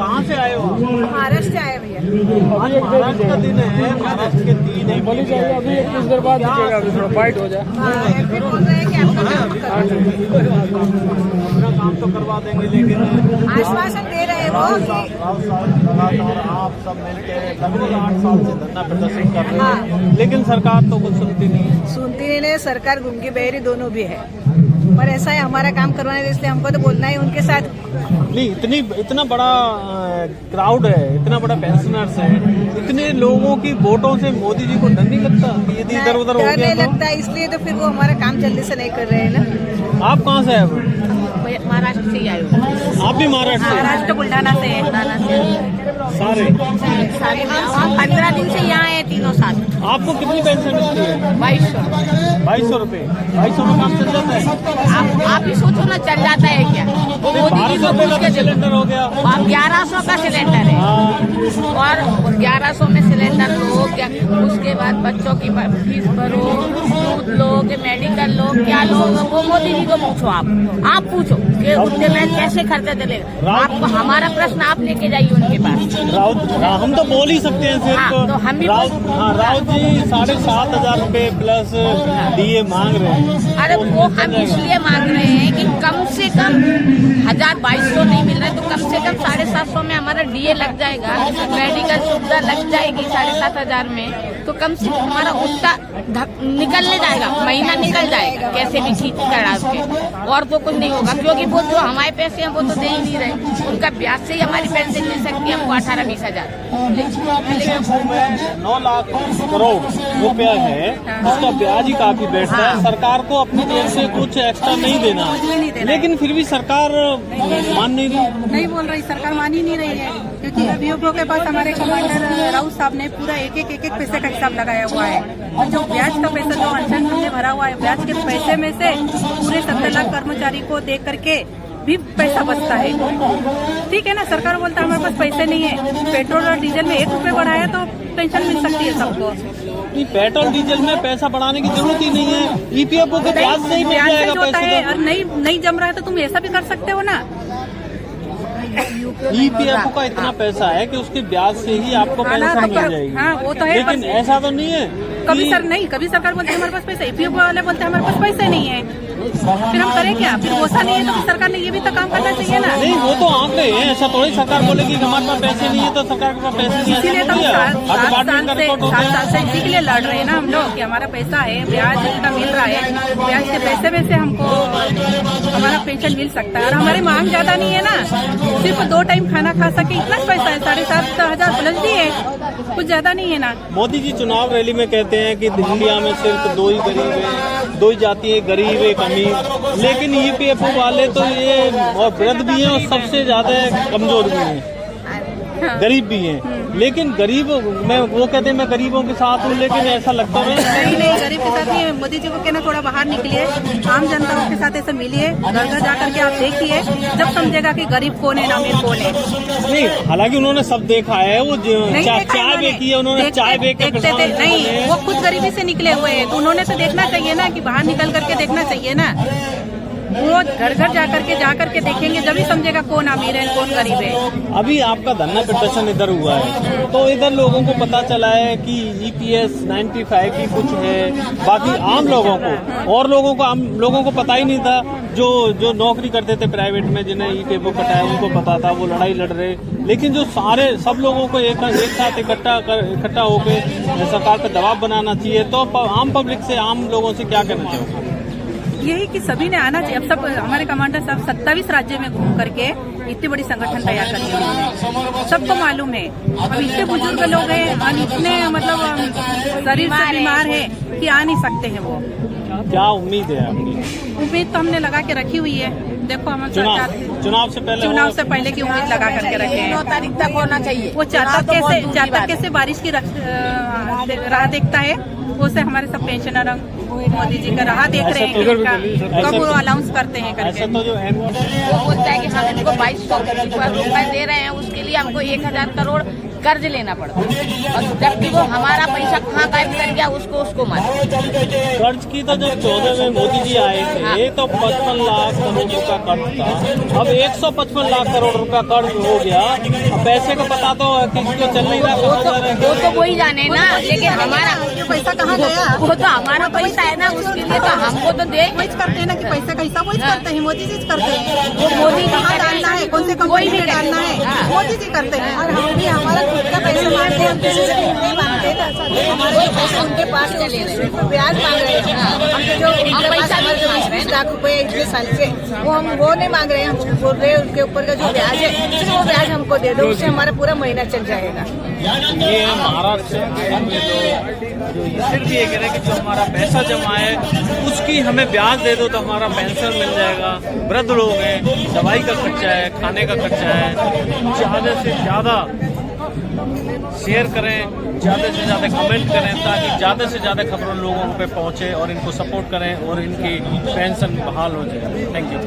कहाँ से आए हो आप? महाराष्ट्र से आए भैया। आज महाराष्ट्र का दिन है, महाराष्ट्र के 3 बोली जाएगी अभी कुछ देर बाद दीजिएगा, अभी थोड़ा फाइट हो जाए। MP बोल रहे हैं कि आपका काम करो। अपना काम तो करवा देंगे, लेकिन आश्वासन दे रहे हैं वो कि राव साहब और आप सब मिलके लगभग 8 साल से धरना प्रदर्शन कर रहे हैं, लेकिन सरकार तो कुछ सुनती नहीं है। सुनती नहीं, सरकार गूंगी बहरी दोनों भी है, पर ऐसा है हमारा काम करवाने इसलिए हमको तो बोलना है उनके साथ। नहीं, इतना बड़ा क्राउड है, इतना बड़ा पेंशनर्स है, इतने लोगों की वोटों से मोदी जी को डर नहीं लगता कि यदि इधर उधर हो डर गया नहीं तो? लगता, इसलिए तो फिर वो हमारा काम जल्दी से नहीं कर रहे हैं ना। आप कहाँ से आए? महाराष्ट्र से ही आए हो। आप भी महाराष्ट्र से? महाराष्ट्र बुल्ढाना से है। सारे? हम 15 दिन से यहाँ है, तीनों साथ। आपको कितनी पेंशन मिलती है? 2200 रुपए। 2200 में काम चल जाता है? आप ही सोचो ना, चल जाता है क्या? वो मोदी जी 1200 को रुपए पूछ का के देखो। सिलेंडर हो गया। अब 1100 का सिलेंडर है और 1100 में सिलेंडर लो, क्या उसके बाद बच्चों की फीस भरो, दूध लो, कि मेडिकल लो, क्या लो, वो मोदी जी को पूछो। आप पूछो कि उनके में कैसे खर्चा चलेगा। आपको हमारा प्रश्न आप लेके जाइए उनके पास। राउत हम तो बोल ही सकते हैं सिर्फ। हाँ, तो हम भी राउत जी 7,500 रुपए प्लस DA मांग रहे हैं। अरे वो हम इसलिए मांग रहे हैं कि कम से कम 1,200 नहीं मिल रहा है, तो कम से कम 750 में हमारा DA लग जाएगा, मेडिकल सुविधा लग जाएगी 7,500 में, तो कम से कम हमारा उतना निकलने जाएगा, महीना निकल जाएगा कैसे भी खींच चढ़ा के, और तो कुछ नहीं होगा। क्योंकि वो जो हमारे पैसे हैं वो तो दे ही नहीं रहे, उनका ब्याज से ही हमारी पेंशन मिल सकती है हमको 18-20 हजार। 9 लाख करोड़ रुपया है, उसका ब्याज ही काफी बैठता है। सरकार को अपनी जेब से कुछ एक्स्ट्रा नहीं देना, लेकिन फिर भी सरकार मान नहीं रही। नहीं बोल रही, सरकार मान ही नहीं रही है, क्योंकि अभियोगों के पास हमारे कमांडर राउत साहब ने पूरा एक एक पैसे का हिसाब लगाया हुआ है, और जो ब्याज का पैसा जो अनशन हमने भरा हुआ है, ब्याज के पैसे में से पूरे 17 लाख कर्मचारी को दे करके भी पैसा बचता है। ठीक है ना, सरकार बोलता है हमारे पास पैसे नहीं है, पेट्रोल और डीजल में 1 रुपए बढ़ाया तो पेंशन मिल सकती है सबको। नहीं, पेट्रोल डीजल में पैसा बढ़ाने की जरूरत ही नहीं है, EPFO के ब्याज से ही मिल जाएगा जो होता है, पैसा। और नहीं जम रहा है तो तुम ऐसा भी कर सकते हो ना। EPFO का इतना पैसा है कि उसके ब्याज से ही आपको पेंशन मिल जाएगी। हाँ, वो तो है, लेकिन ऐसा तो नहीं है कभी कि कभी सरकार बोलती है हमारे पास पैसे, EPFO वाले बोलते हैं हमारे पास पैसे नहीं है, फिर हम करें क्या? फिर वैसा नहीं है तो सरकार ने ये भी तो काम करना चाहिए ना। नहीं, वो तो आंकड़े हैं, ऐसा थोड़ी सरकार बोलेगी कि हमारे पास पैसे नहीं है तो सरकार के पास पैसे नहीं है। इसीलिए तो हम डिपार्टमेंट का रिपोर्ट होता 7 है। साल से इसी के लिए लड़ रहे हैं ना हम लोग कि हमारा पैसा है, ब्याज जितना मिल रहा है, ब्याज के पैसे में से हमको हमारा पेंशन मिल सकता है, और हमारी मांग ज्यादा नहीं है ना, सिर्फ 2 टाइम खाना खा सके इतना पैसा है, 7,500 प्लस भी है, कुछ ज्यादा नहीं है ना। मोदी जी चुनाव रैली में कहते हैं कि इंडिया में सिर्फ 2 ही गरीब हैं, 2 ही जाति है, गरीब एक अमीर, लेकिन EPFO वाले तो ये और वृद्ध भी हैं और सबसे ज्यादा कमजोर भी हैं, गरीब भी हैं। लेकिन गरीब मैं वो कहते हैं मैं गरीबों के साथ हूँ, लेकिन ऐसा लगता है नहीं, गरीब के साथ नहीं। मोदी जी को कहना थोड़ा बाहर निकलिए, आम जनताओं के साथ ऐसे मिलिए, घर घर जा करके आप देखिए, जब समझेगा कि गरीब कौन है, अमीर कौन है। नहीं, हालांकि उन्होंने सब देखा है, वो चाय बेची है, उन्होंने चाय बेच के देखते थे नहीं, वो खुद गरीबी से निकले हुए हैं, तो उन्होंने तो देखना चाहिए ना कि बाहर निकल करके देखना चाहिए ना। वो घर घर जा करके देखेंगे, जब ही समझेगा कौन अमीर है कौन गरीब है। अभी आपका धरना प्रदर्शन इधर हुआ है, तो इधर लोगों को पता चला है कि EPS 95 की कुछ है, बाकी आम लोगों को पता ही नहीं था। जो नौकरी करते थे प्राइवेट में, जिन्हें EPFO कटा है उनको पता था, वो लड़ाई लड़ रहे। लेकिन जो सब लोगों को एक साथ इकट्ठा होकर सरकार पर दबाव बनाना चाहिए, तो आम पब्लिक से, आम लोगों से क्या कहना चाहोगे? यही कि सभी ने आना चाहिए। अब सब हमारे कमांडर साहब 27 राज्य में घूम करके इतनी बड़ी संगठन तैयार कर दी उन्होंने, सबको मालूम है। अब इतने बुजुर्ग लोग हैं और इतने मतलब शरीर से बीमार है कि आ नहीं सकते हैं वो। क्या उम्मीद है आपकी? उम्मीद तो हमने लगा के रखी हुई है, देखो हम चुनाव से पहले की उम्मीद लगा करके रखे हैं। 9 तारीख तक होना चाहिए। वो चाहता कैसे बारिश की राह देखता है, वो से हमारे सब पेंशनर मोदी जी का राह देख रहे हैं, कब वो अनाउंस करते हैं करके। वो बोलता है कि हम इनको 2200 रुपए दे रहे हैं, उसके लिए हमको 1,000 करोड़ कर्ज लेना पड़ता है, और जबकि वो हमारा पैसा कहाँ गायब कर गया उसको मालूम। कर्ज की तो जब 14 में मोदी जी आए थे तो 55 लाख करोड़ रुपया कर्ज था, अब 155 लाख करोड़ रुपया कर्ज हो गया। अब पैसे का पता तो किसी को चल नहीं रहा, वो तो वही जाने ना, लेकिन हमारा पैसा कहाँ गया? वो तो हमारा पैसा है ना, उसके लिए तो हमको तो दे वही करते हैं ना कि पैसा कैसा वही करते हैं, मोदी जी करते हैं। वो मोदी जी कहाँ डालना है, कौन से कंपनी में डालना है, मोदी जी करते हैं। और हम भी हमारा खुद का पैसा मांगते हैं, हम किसी से नहीं मांगते, हमारे पैसे उनके पास चले रहे, ब्याज मांग रहे हैं। हम जो पैसा 20 लाख रुपए इतने साल से वो नहीं मांग रहे हैं, हम बोल रहे हैं उनके ऊपर का जो ब्याज है सिर्फ वो ब्याज हमको दे दो, उससे हमारा पूरा महीना चल जाएगा। ये महाराष्ट्र में जो सिर्फ ये कह रहे हैं कि जो हमारा पैसा जमा है उसकी हमें ब्याज दे दो तो हमारा पेंशन मिल जाएगा। वृद्ध लोग हैं, दवाई का खर्चा है, खाने का खर्चा है। ज़्यादा से ज़्यादा शेयर करें, ज़्यादा से ज़्यादा कमेंट करें ताकि ज़्यादा से ज़्यादा खबरों लोगों पे पहुँचे और इनको सपोर्ट करें और इनकी पेंशन बहाल हो जाए। Thank you.